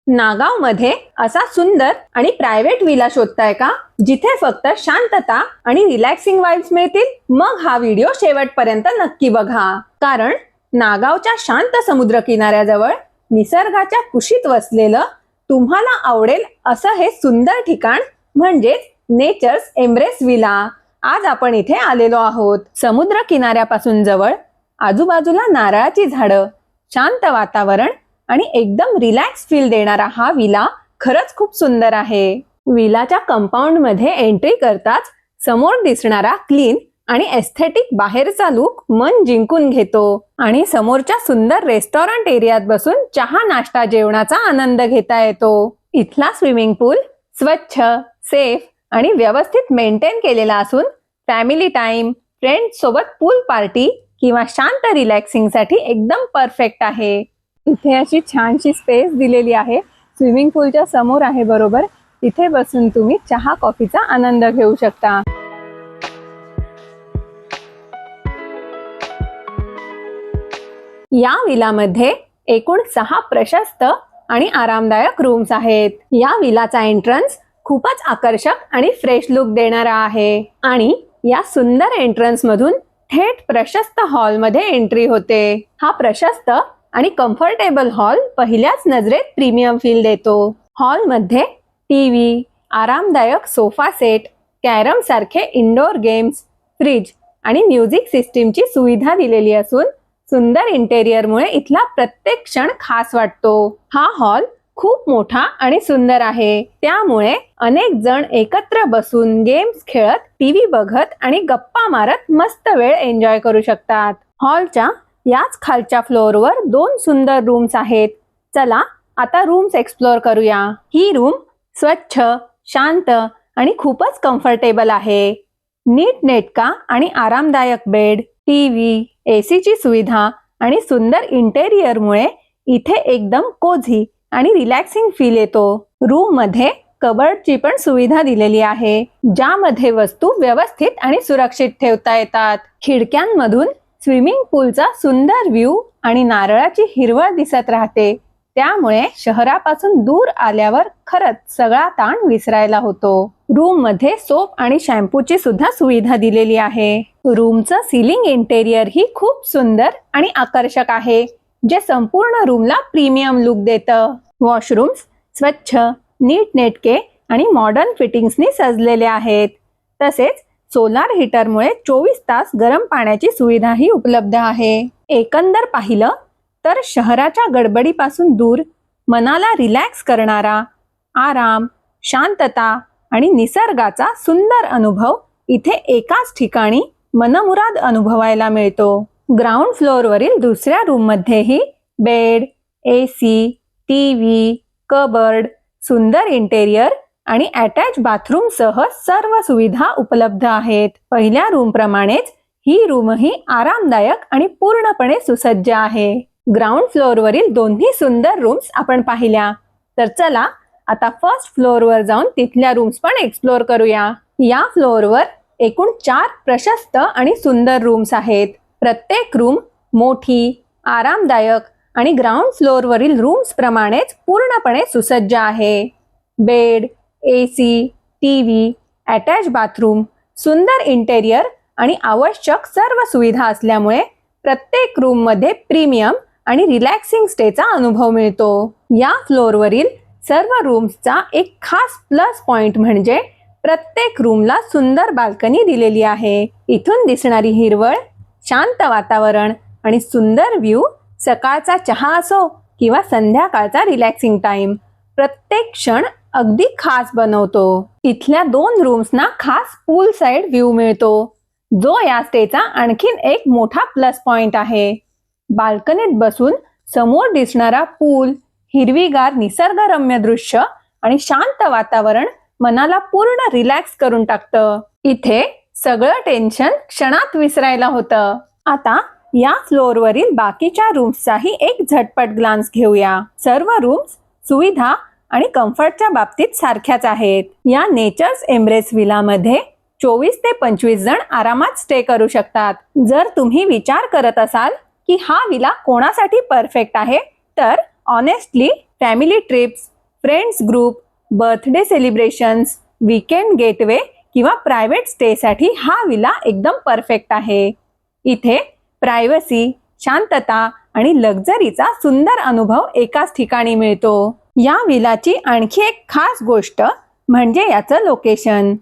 नागावमध्ये असा सुंदर आणि प्रायव्हेट विला शोधताय का, जिथे फक्त शांतता आणि रिलॅक्सिंग वाइब्स मिळतील? मग हा व्हिडिओ शेवटपर्यंत नक्की बघा, कारण नागावच्या शांत समुद्र किनाऱ्याजवळ निसर्गाच्या कुशीत वसलेलं तुम्हाला आवडेल असं हे सुंदर ठिकाण म्हणजे नेचर्स एम्ब्रेस विला. आज आपण इथे आलेलो आहोत. समुद्र किनाऱ्यापासून जवळ, आजूबाजूला नारळाची झाडं, शांत वातावरण आणि एकदम रिलॅक्स फील देणारा हा विला खरंच खूप सुंदर आहे. विलाच्या कंपाऊंड मध्ये एंट्री करताच समोर दिसणारा क्लीन आणि एस्थेटिक बाहेरचा लुक मन जिंकून घेतो आणि समोरच्या सुंदर रेस्टॉरंट एरियात बसून चहा नाश्ता जेवणाचा आनंद घेता येतो. इथला स्विमिंग पूल स्वच्छ, सेफ आणि व्यवस्थित मेंटेन केलेला असून फॅमिली टाइम, फ्रेंड्स सोबत पूल पार्टी किंवा शांत रिलॅक्सिंग साठी एकदम परफेक्ट आहे. इथे अशी छानशी स्पेस दिलेली आहे, स्विमिंग पूलच्या समोर आहे बरोबर. तिथे बसून तुम्ही चहा कॉफीचा आनंद घेऊ शकता. या विलामध्ये एकूण 6 प्रशस्त आणि आरामदायक रूम्स आहेत. या विलाचा एंट्रन्स खूपच आकर्षक आणि फ्रेश लुक देणारा आहे आणि या सुंदर एंट्रन्स मधून थेट प्रशस्त हॉल मध्ये एंट्री होते. हा प्रशस्त आणि कम्फर्टेबल हॉल पहिल्याच नजरेत प्रीमियम फील देतो. हॉल मध्ये टीव्ही, आरामदायक सोफा सेट, कॅरम सारखे इंडोर गेम्स, फ्रीज आणि म्युझिक सिस्टीमची सुविधा दिलेली असून सुंदर इंटेरियरमुळे इथला प्रत्येक क्षण खास वाटतो. हा हॉल खूप मोठा आणि सुंदर आहे, त्यामुळे अनेक जण एकत्र बसून गेम्स खेळत, टीव्ही बघत आणि गप्पा मारत मस्त वेळ एन्जॉय करू शकतात. हॉलच्या याच खालच्या फ्लोअरवर 2 सुंदर रूम्स आहेत. चला आता रूम्स एक्सप्लोर करूया. ही रूम स्वच्छ, शांत आणि खूपच कम्फर्टेबल आहे. नीटनेटका आणि आरामदायक बेड, टीव्ही, एसीची सुविधा आणि सुंदर इंटेरियरमुळे इथे एकदम कोझी आणि रिलॅक्सिंग फील येतो. रूम मध्ये कबर्डची पण सुविधा दिलेली आहे, ज्यामध्ये वस्तू व्यवस्थित आणि सुरक्षित ठेवता येतात. खिडक्यांमधून स्विमिंग पूलचा सुंदर व्ह्यू आणि नारळाची हिरवळ दिसत राहते, त्यामुळे शहरापासून दूर आल्यावर खरंच सगळा ताण विसरायला होतो. रूम मध्ये सोप आणि शॅम्पूची सुद्धा सुविधा दिलेली आहे. रूमचं सीलिंग इंटेरियर ही खूप सुंदर आणि आकर्षक आहे, जे संपूर्ण रूमला प्रीमियम लुक देतं. वॉशरूम्स स्वच्छ, नीटनेटके आणि मॉडर्न फिटिंग्सनी सजलेले आहेत. तसेच सोलार हीटरमुळे 24 तास गरम पाण्याची सुविधाही उपलब्ध आहे. एकंदर पाहिलं तर शहराच्या गडबडीपासून दूर, मनाला रिलॅक्स करणारा, आराम, शांतता आणि निसर्गाचा सुंदर अनुभव इथे एकाच ठिकाणी मनमुराद अनुभवायला मिळतो. ग्राउंड फ्लोअरवरील दुसऱ्या रूम मध्येही बेड, एसी, टीव्ही, कबर्ड, सुंदर इंटेरियर आणि अटॅच बाथरूम सह सर्व सुविधा उपलब्ध आहेत. पहिल्या रूम प्रमाणेच ही रूमही आरामदायक आणि पूर्णपणे सुसज्ज आहे. ग्राउंड फ्लोअरवरील दोन्ही सुंदर रूम्स आपण पाहिल्या, तर चला आता फर्स्ट फ्लोअरवर जाऊन तिथल्या रूम्स पण एक्सप्लोर करूया. या फ्लोअरवर एकूण 4 प्रशस्त आणि सुंदर रूम्स आहेत. प्रत्येक रूम मोठी, आरामदायक आणि ग्राउंड फ्लोअरवरील रूम्स प्रमाणेच पूर्णपणे सुसज्ज आहे. Bed, AC, TV, attach bathroom, सुंदर इंटेरियर आणि आवश्यक सर्व सुविधा असल्यामुळे प्रत्येक रूम मध्ये प्रीमियम आणि रिलॅक्सिंग स्टेचा अनुभव मिळतो. या फ्लोअरवरील सर्व रूम्सचा एक खास प्लस पॉइंट म्हणजे प्रत्येक रूमला सुंदर बाल्कनी दिलेली आहे. इथून दिसणारी हिरवळ, शांत वातावरण आणि सुंदर व्ह्यू सकाळचा चहा असो किंवा संध्याकाळचा रिलॅक्सिंग टाइम प्रत्येक क्षण अगदी खास बनवतो. इथल्या 2 रूम्सना खास पूल साइड व्ह्यू मिळतो, जो या स्टेचा आणखीन एक मोठा प्लस पॉइंट आहे. बाल्कनीत बसून समोर दिसणारा पूल, हिरवीगार निसर्गरम्य दृश्य आणि शांत वातावरण मनाला पूर्ण रिलॅक्स करून टाकतं. इथे सगळं टेन्शन क्षणात विसरायला होतं. आता या फ्लोअरवरील बाकीच्या रूम्सचाही एक झटपट ग्लान्स घेऊया. सर्व रूम्स सुविधा आणि कम्फर्टच्या बाबतीत सारख्याच आहेत. या नेचर्स एम्ब्रेस विलामध्ये 24 ते 25 जण आरामात स्टे करू शकतात. जर तुम्ही विचार करत असाल की हा विला कोणासाठी परफेक्ट आहे, तर honestly family trips, friends group, birthday celebrations, weekend getaway किंवा प्रायव्हेट स्टेसाठी हा विला एकदम परफेक्ट आहे. इथे प्रायव्हसी, शांतता आणि लक्झरीचा सुंदर अनुभव एकाच ठिकाणी मिळतो. या विलाची आणखी एक खास गोष्ट म्हणजे याचं लोकेशन.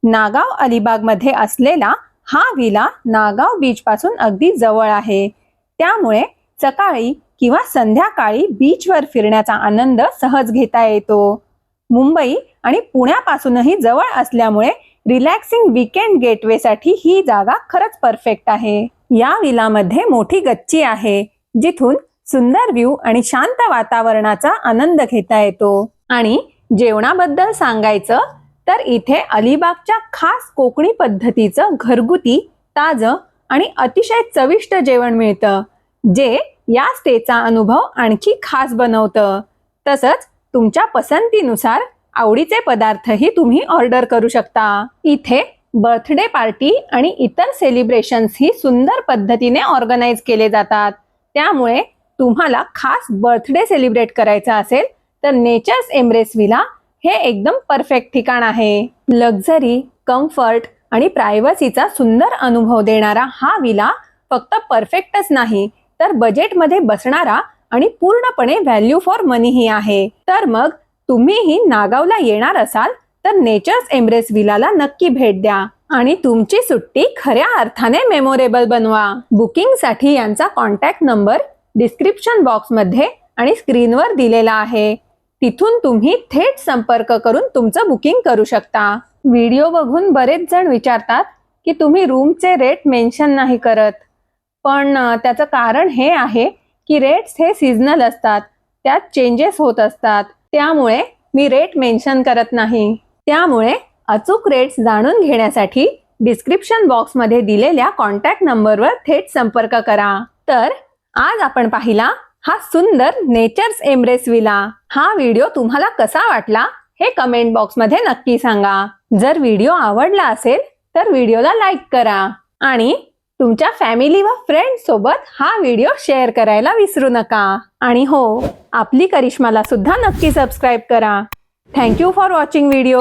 नागाव अलिबाग मध्ये असलेला हा विला नागाव बीच पासून अगदी जवळ आहे. त्यामुळे सकाळी किंवा संध्याकाळी बीचवर फिरण्याचा आनंद सहज घेता येतो. मुंबई आणि पुण्यापासूनही जवळ असल्यामुळे रिलॅक्सिंग वीकेंड गेटवे साठी ही जागा खरंच परफेक्ट आहे. या विलामध्ये मोठी गच्ची आहे, जिथून सुंदर व्ह्यू आणि शांत वातावरणाचा आनंद घेता येतो. आणि जेवणाबद्दल सांगायचं तर इथे अलिबागच्या खास कोकणी पद्धतीचं घरगुती, ताजं आणि अतिशय चविष्ट जेवण मिळतं, जे या स्टेचा अनुभव आणखी खास बनवतं. तसंच तुमच्या पसंतीनुसार आवडीचे पदार्थही तुम्ही ऑर्डर करू शकता. इथे बर्थडे पार्टी आणि इतर सेलिब्रेशन्स ही सुंदर पद्धतीने ऑर्गनाइज केले जातात. त्यामुळे तुम्हाला खास बर्थडे सेलिब्रेट करायचा असेल तर नेचर्स एम्ब्रेस विला हे एकदम परफेक्ट ठिकाण आहे. लक्झरी, कम्फर्ट आणि प्रायव्हसीचा सुंदर अनुभव देणारा हा विला फक्त परफेक्टच नाही, तर बजेटमध्ये बसणारा आणि पूर्णपणे व्हॅल्यू फॉर मनीही आहे. तर मग तुम्हीही नागावला येणार असाल तर नेचर्स एम्ब्रेस विलाला नक्की भेट द्या आणि तुमची सुट्टी खऱ्या अर्थाने मेमोरेबल बनवा. बुकिंगसाठी यांचा कॉन्टॅक्ट नंबर डिस्क्रिप्शन बॉक्समध्ये आणि स्क्रीनवर दिलेला आहे. तिथून तुम्ही थेट संपर्क करून तुमचं बुकिंग करू शकता. व्हिडिओ बघून बरेच जण विचारतात की तुम्ही रूमचे रेट मेन्शन नाही करत, पण त्याचं कारण हे आहे की रेट्स हे सीझनल असतात, त्यात चेंजेस होत असतात. त्यामुळे मी रेट मेन्शन करत नाही. त्यामुळे अचूक रेट्स जाणून घेण्यासाठी डिस्क्रिप्शन बॉक्समध्ये दिलेल्या कॉन्टॅक्ट नंबरवर थेट संपर्क करा. तर आज आपण पाहिला हा सुंदर नेचर्स एम्ब्रेस विला. हा व्हिडिओ तुम्हाला कसा वाटला हे कमेंट बॉक्समध्ये नक्की सांगा. जर व्हिडिओ आवडला असेल तर व्हिडिओला लाईक करा आणि तुमच्या फॅमिली व फ्रेंड्स सोबत हा व्हिडिओ शेअर करायला विसरू नका. आणि हो, आपली करिश्माला सुद्धा नक्की सबस्क्राईब करा. Thank you for watching video.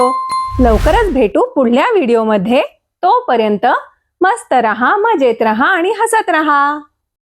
लवकरच भेटू पुढल्या व्हिडिओमध्ये. तोपर्यंत मस्त रहा, मजेत रहा आणि हसत रहा.